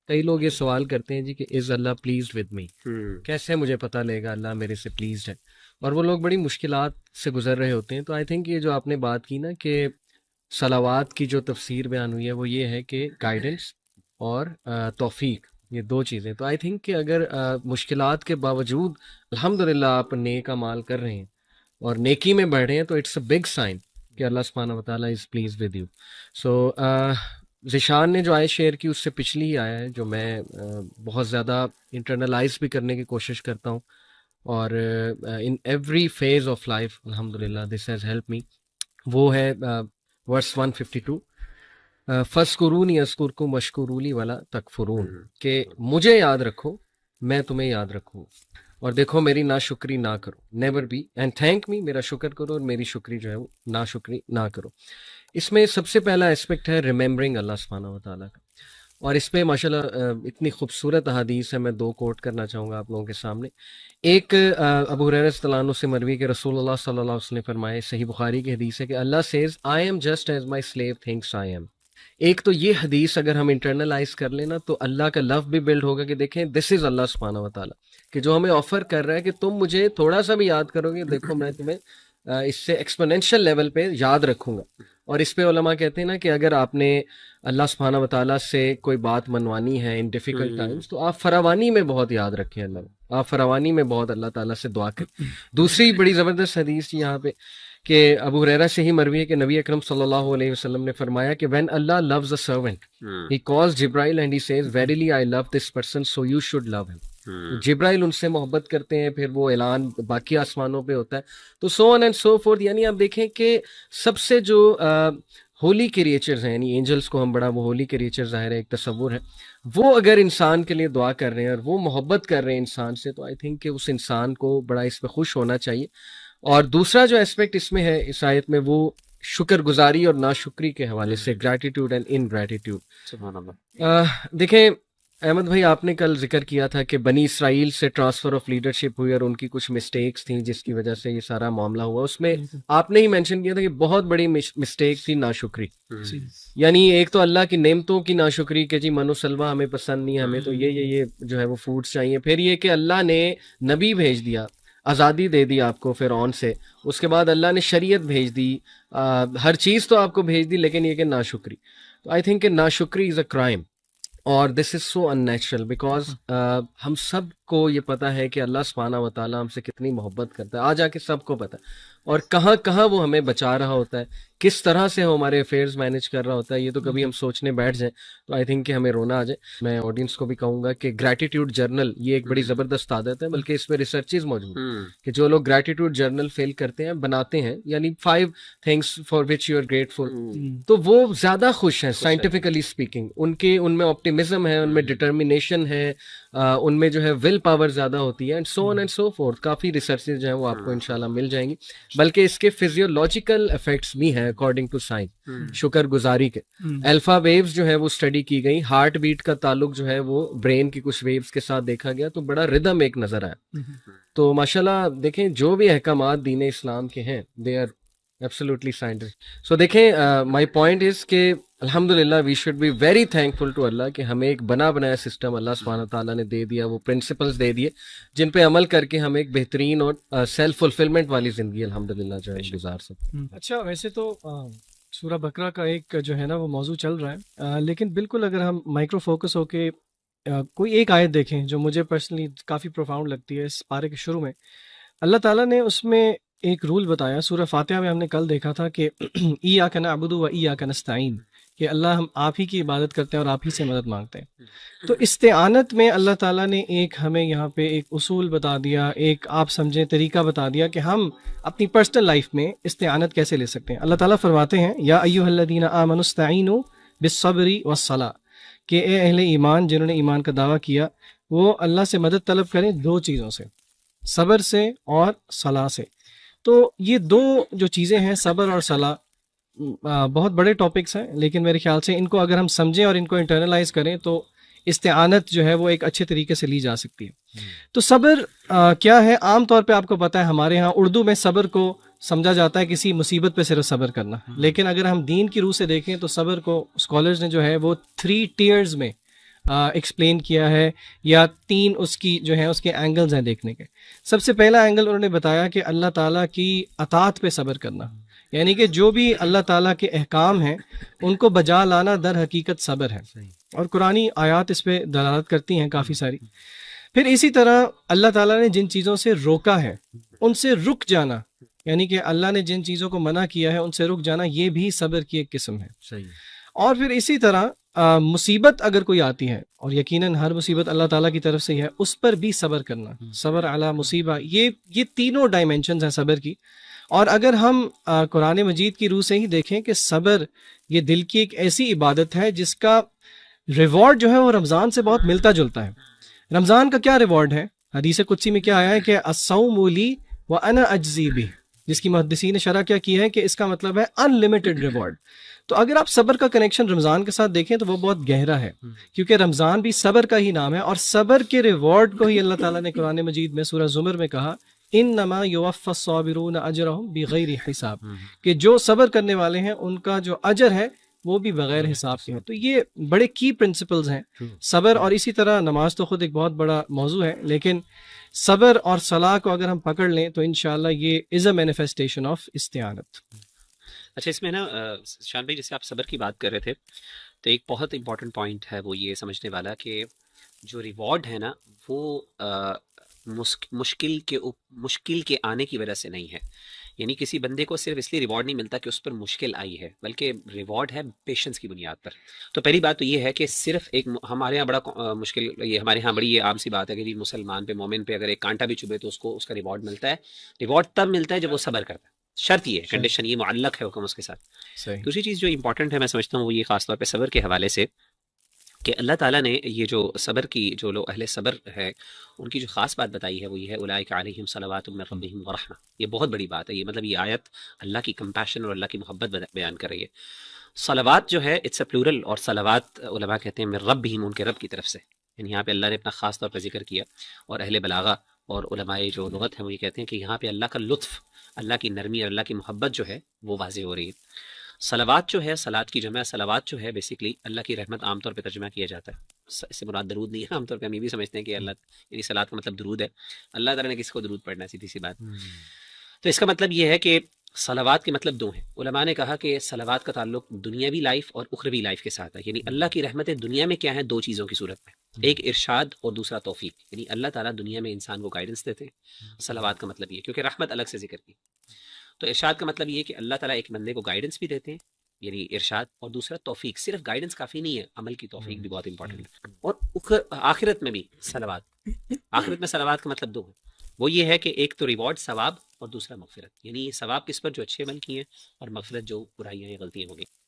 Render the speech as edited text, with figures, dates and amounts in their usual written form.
کئی لوگ یہ سوال کرتے ہیں جی کہ از اللہ پلیزڈ ود می، کیسے مجھے پتہ لے گا اللہ میرے سے پلیزڈ ہے، اور وہ لوگ بڑی مشکلات سے گزر رہے ہوتے ہیں. تو آئی تھنک یہ جو آپ نے بات کی نا کہ صلوات کی جو تفسیر بیان ہوئی ہے وہ یہ ہے کہ گائیڈنس اور توفیق، یہ دو چیزیں. تو آئی تھنک کہ اگر مشکلات کے باوجود الحمدللہ آپ نیک اعمال کر رہے ہیں اور نیکی میں بڑھ رہے ہیں تو اٹس اے بگ سائن کہ اللہ سبحانہ و تعالیٰ از پلیز ود یو. سو ذیشان نے جو آیت شیئر کی اس سے پچھلی ہی آیا ہے جو میں بہت زیادہ انٹرنلائز بھی کرنے کی کوشش کرتا ہوں، اور in every phase of life الحمدللہ دس ہیز ہیلپ می. وہ ہے ورس 152، فَاذْكُرُونِی اذْکُرْکُم واشکروا لی ولا تکفرون، کہ مجھے یاد رکھو میں تمہیں یاد رکھوں اور دیکھو میری ناشکری نہ کرو. Never be and thank me, میرا شکر کرو اور میری شکری جو ہے وہ ناشکری نہ کرو. اس میں سب سے پہلا اسپیکٹ ہے ریممبرنگ اللہ سبحانہ و تعالیٰ کا، اور اس پہ ماشاءاللہ اتنی خوبصورت احادیث ہے، میں دو کوٹ کرنا چاہوں گا آپ لوگوں کے سامنے. ایک ابو ہریرہ رضی اللہ عنہ سے مروی کہ رسول اللہ صلی اللہ علیہ وسلم نے فرمائے، صحیح بخاری کی حدیث ہے کہ Allah says I am just as my slave thinks I am. ایک تو یہ حدیث اگر ہم انٹرنلائز کر لیں نا تو اللہ کا لو بھی بلڈ ہوگا کہ دیکھیں دس از اللہ سبحانہ و تعالیٰ کہ جو ہمیں آفر کر رہا ہے کہ تم مجھے تھوڑا سا بھی یاد کرو گے، دیکھو میں تمہیں اس سے ایکسپونینشیل لیول پہ یاد رکھوں گا. اور اس پہ علماء کہتے ہیں نا کہ اگر آپ نے اللہ سبحانہ و تعالیٰ سے کوئی بات منوانی ہے ان ڈیفیکلٹ ٹائمز تو آپ فراوانی میں بہت یاد رکھیں اللہ، آپ فراوانی میں بہت اللہ تعالیٰ سے دعا کریں. دوسری بڑی زبردست حدیث یہاں پہ کہ ابو ہریرہ سے ہی مروی ہے کہ نبی اکرم صلی اللہ علیہ وسلم نے فرمایا کہ when Allah loves a servant he calls Jibril and he says verily I love this person so you should love him. جبرائیل ان سے محبت کرتے ہیں، پھر وہ اعلان باقی آسمانوں پہ ہوتا ہے. تو so on and so forth. یعنی آپ دیکھیں کہ سب سے جو ہولی کریچرز ہیں، یعنی اینجلس کو ہم بڑا وہ ہولی کریچر ظاہر ہے ایک تصور ہے، وہ اگر انسان کے لیے دعا کر رہے ہیں اور وہ محبت کر رہے ہیں انسان سے تو آئی تھنک کہ اس انسان کو بڑا اس پہ خوش ہونا چاہیے. اور دوسرا جو اسپیکٹ اس میں ہے اس آیت میں وہ شکر گزاری اور ناشکری کے حوالے سے، گریٹیٹیوڈ اینڈ انگریٹیٹیوڈ. سبحان اللہ. دیکھیں احمد بھائی آپ نے کل ذکر کیا تھا کہ بنی اسرائیل سے ٹرانسفر آف لیڈرشپ ہوئی اور ان کی کچھ مسٹیکس تھیں جس کی وجہ سے یہ سارا معاملہ ہوا. اس میں آپ نے ہی مینشن کیا تھا کہ بہت بڑی مسٹیک تھی ناشکری. یعنی ایک تو اللہ کی نعمتوں کی ناشکری کہ جی من و سلوہ ہمیں پسند نہیں، ہمیں تو یہ جو ہے وہ فوڈس چاہیے. پھر یہ کہ اللہ نے نبی بھیج دیا، آزادی دے دی آپ کو فرعون سے، اس کے بعد اللہ نے شریعت بھیج دی، ہر چیز تو آپ کو بھیج دی، لیکن یہ کہ ناشکری. تو آئی تھنک کہ ناشکری از اے کرائم اور دس از سو ان نیچرل بیکاز ہم سب کو یہ پتہ ہے کہ اللہ سبحانہ و تعالیٰ ہم سے کتنی محبت کرتا ہے، آ جا کے سب کو پتہ ہے، اور کہاں کہاں وہ ہمیں بچا رہا ہوتا ہے، کس طرح سے وہ ہمارے افیئرز مینیج کر رہا ہوتا ہے. یہ تو کبھی ہم سوچنے بیٹھ جائیں تو آئی تھنک کہ ہمیں رونا آ جائے. میں آڈینس کو بھی کہوں گا کہ گریٹیٹیوڈ جرنل یہ ایک بڑی زبردست عادت ہے، بلکہ اس میں ریسرچز موجود ہیں کہ جو لوگ گریٹیٹیوڈ جرنل فیل کرتے ہیں بناتے ہیں، یعنی 5 things for which you are grateful، تو وہ زیادہ خوش ہیں سائنٹیفکلی اسپیکنگ. ان میں آپٹیمزم ہے، ان میں ڈٹرمینیشن ہے، ان میں جو ہے ول پاور زیادہ ہوتی ہے، and so on and so forth. Coffee researches جو ہیں وہ آپ کو انشاءاللہ مل جائیں گی، بلکہ اس کے فزیولوجیکل افیکٹس بھی ہیں اکارڈنگ ٹو سائنس شکر گزاری کے. الفا ویوز جو ہے وہ اسٹڈی کی گئی، ہارٹ بیٹ کا تعلق جو ہے وہ برین کی کچھ ویوز کے ساتھ دیکھا گیا تو بڑا ردم ایک نظر آیا. تو ماشاءاللہ دیکھیں جو بھی احکامات دین اسلام کے ہیں they are absolutely scientific. So دیکھیں مائی پوائنٹ از کہ الحمدللہ we should be very thankful to Allah کہ ہمیں ایک بنا بنایا سسٹم اللہ سبحانہ تعالیٰ نے دے دیا، وہ پرنسپلز دے دیے جن پہ عمل کر کے ہم ایک بہترین اور سیلف فلفلمنٹ والی زندگی الحمدللہ جو ہے گزار سکتے. اچھا ویسے تو سورہ بقرہ کا ایک جو ہے نا وہ موضوع چل رہا ہے، لیکن بالکل اگر ہم مائکرو فوکس ہو کے کوئی ایک آیت دیکھیں جو مجھے پرسنلی کافی پروفاؤنڈ لگتی ہے. اس پارے کے شروع میں اللہ تعالیٰ نے اس میں ایک رول بتایا. سورہ فاتحہ میں ہم نے کل دیکھا تھا کہ ایاک نعبد و ایاک نستعین، کہ اللہ ہم آپ ہی کی عبادت کرتے ہیں اور آپ ہی سے مدد مانگتے ہیں. تو استعانت میں اللہ تعالیٰ نے ایک ہمیں یہاں پہ ایک اصول بتا دیا، ایک آپ سمجھیں طریقہ بتا دیا کہ ہم اپنی پرسنل لائف میں استعانت کیسے لے سکتے ہیں. اللہ تعالیٰ فرماتے ہیں یا ایھا الذین آمنوا استعینوا بالصبر والصلاۃ، کہ اے اہل ایمان جنہوں نے ایمان کا دعویٰ کیا وہ اللہ سے مدد طلب کریں 2 چیزوں سے، صبر سے اور صلاح سے. تو یہ 2 جو چیزیں ہیں صبر اور صلاح بہت بڑے ٹاپکس ہیں، لیکن میرے خیال سے ان کو اگر ہم سمجھیں اور ان کو انٹرنلائز کریں تو استعانت جو ہے وہ ایک اچھے طریقے سے لی جا سکتی ہے. تو صبر کیا ہے؟ عام طور پہ آپ کو پتہ ہے ہمارے ہاں اردو میں صبر کو سمجھا جاتا ہے کسی مصیبت پہ صرف صبر کرنا، لیکن اگر ہم دین کی روح سے دیکھیں تو صبر کو اسکالرز نے جو ہے وہ 3 ٹیئرز میں ایکسپلین کیا ہے یا 3 اس کی جو ہے اس کے اینگلز ہیں دیکھنے کے. سب سے پہلا اینگل انہوں نے بتایا کہ اللہ تعالیٰ کی اطاعت پہ صبر کرنا، یعنی کہ جو بھی اللہ تعالیٰ کے احکام ہیں ان کو بجا لانا در حقیقت صبر ہے، اور قرآنی آیات اس پہ دلالت کرتی ہیں کافی ساری. پھر اسی طرح اللہ تعالیٰ نے جن چیزوں سے روکا ہے ان سے رک جانا، یعنی کہ اللہ نے جن چیزوں کو منع کیا ہے ان سے رک جانا، یہ بھی صبر کی ایک قسم ہے. اور پھر اسی طرح مصیبت اگر کوئی آتی ہے، اور یقیناً ہر مصیبت اللہ تعالیٰ کی طرف سے ہی ہے، اس پر بھی صبر کرنا، صبر علی مصیبہ، یہ تینوں ڈائمینشنز ہیں صبر کی. اور اگر ہم قرآن مجید کی روح سے ہی دیکھیں کہ صبر یہ دل کی ایک ایسی عبادت ہے جس کا ریوارڈ جو ہے وہ رمضان سے بہت ملتا جلتا ہے. رمضان کا کیا ریوارڈ ہے؟ حدیث قدسی میں کیا آیا ہے کہ الصوم لی وانا اجزی بہ، جس کی محدثین نے شرح کیا کی ہے کہ اس کا مطلب ہے ان لمیٹڈ ریوارڈ. تو اگر آپ صبر کا کنیکشن رمضان کے ساتھ دیکھیں تو وہ بہت گہرا ہے، کیونکہ رمضان بھی صبر کا ہی نام ہے، اور صبر کے ریوارڈ کو ہی اللہ تعالیٰ نے قرآن مجید میں سورہ زمر میں کہا انما یوفی الصابرون اجرهم بغیر حساب، کہ جو صبر کرنے والے ہیں ان کا جو اجر ہے وہ بھی بغیر حساب کے ہے. تو یہ بڑے کی پرنسپلز ہیں صبر. اور اسی طرح نماز تو خود ایک بہت بڑا موضوع ہے، لیکن صبر اور صلاح کو اگر ہم پکڑ لیں تو انشاءاللہ یہ از اے مینیفیسٹیشن آف استعانت. اچھا، اس میں نا شان بھائی جیسے آپ صبر کی بات کر رہے تھے تو ایک بہت امپورٹنٹ پوائنٹ ہے وہ یہ سمجھنے والا کہ جو ریوارڈ ہے نا وہ مشکل کے آنے کی وجہ سے نہیں ہے. یعنی کسی بندے کو صرف اس لیے ریوارڈ نہیں ملتا کہ اس پر مشکل آئی ہے، بلکہ ریوارڈ ہے پیشنس کی بنیاد پر. تو پہلی بات تو یہ ہے کہ صرف ایک ہمارے یہاں بڑا مشکل، یہ ہمارے یہاں بڑی یہ عام سی بات ہے کہ مسلمان پہ مومن پہ اگر ایک کانٹا بھی چبھے تو اس کو اس کا ریوارڈ ملتا ہے. ریوارڈ تب ملتا ہے جب وہ صبر کرتا ہے، شرط یہ ہے، کنڈیشن یہ معلق ہے حکم اس کے ساتھ. دوسری چیز جو امپورٹنٹ ہے میں سمجھتا ہوں وہ یہ خاص طور پہ صبر کے حوالے سے کہ اللہ تعالیٰ نے یہ جو صبر کی جو لوگ اہل صبر ہے ان کی جو خاص بات بتائی ہے وہ یہ ہے اولئک علیہم صلوات من ربہم ورحمہ. یہ بہت بڑی بات ہے، یہ مطلب یہ آیت اللہ کی کمپیشن اور اللہ کی محبت بیان کر رہی ہے. صلوات جو ہے اٹس اے پلورل، اور صلوات علماء کہتے ہیں من ربہم، ان کے رب کی طرف سے. یعنی یہاں پہ اللہ نے اپنا خاص طور پر ذکر کیا، اور اہل بلاغہ اور علماء جو لغت ہیں وہ یہ کہتے ہیں کہ یہاں پہ اللہ کا لطف، اللہ کی نرمی اور اللہ کی محبت جو ہے وہ واضح ہو رہی ہے. صلوات جو ہے، صلات کی جمع صلوات جو ہے بیسیکلی اللہ کی رحمت عام طور پہ ترجمہ کیا جاتا ہے. اس سے مراد درود نہیں ہے، عام طور پہ ہم یہ بھی سمجھتے ہیں کہ اللہ یعنی صلات کا مطلب درود ہے. اللہ تعالیٰ نے کس کو درود پڑھنا ہے، سیدھی سی بات. تو اس کا مطلب یہ ہے کہ صلوات کے مطلب 2 ہیں. علماء نے کہا کہ صلوات کا تعلق دنیاوی لائف اور اخروی لائف کے ساتھ ہے. یعنی اللہ کی رحمتیں دنیا میں کیا ہیں؟ 2 چیزوں کی صورت میں، ایک ارشاد اور دوسرا توفیق. یعنی اللہ تعالیٰ دنیا میں انسان کو گائیڈنس دیتے ہیں. صلوات کا مطلب یہ، کیونکہ رحمت الگ سے ذکر کی. تو ارشاد کا مطلب یہ کہ اللہ تعالیٰ ایک بندے کو گائیڈنس بھی دیتے ہیں، یعنی ارشاد، اور دوسرا توفیق. صرف گائیڈنس کافی نہیں ہے، عمل کی توفیق بھی بہت امپورٹنٹ ہے. اور آخرت میں بھی صلوات، آخرت میں صلوات کا مطلب 2 ہے. وہ یہ ہے کہ ایک تو ریوارڈ ثواب، اور دوسرا مغفرت. یعنی ثواب کس پر؟ جو اچھے عمل کیے ہیں، اور مغفرت جو برائیاں یا غلطیاں ہو گئی.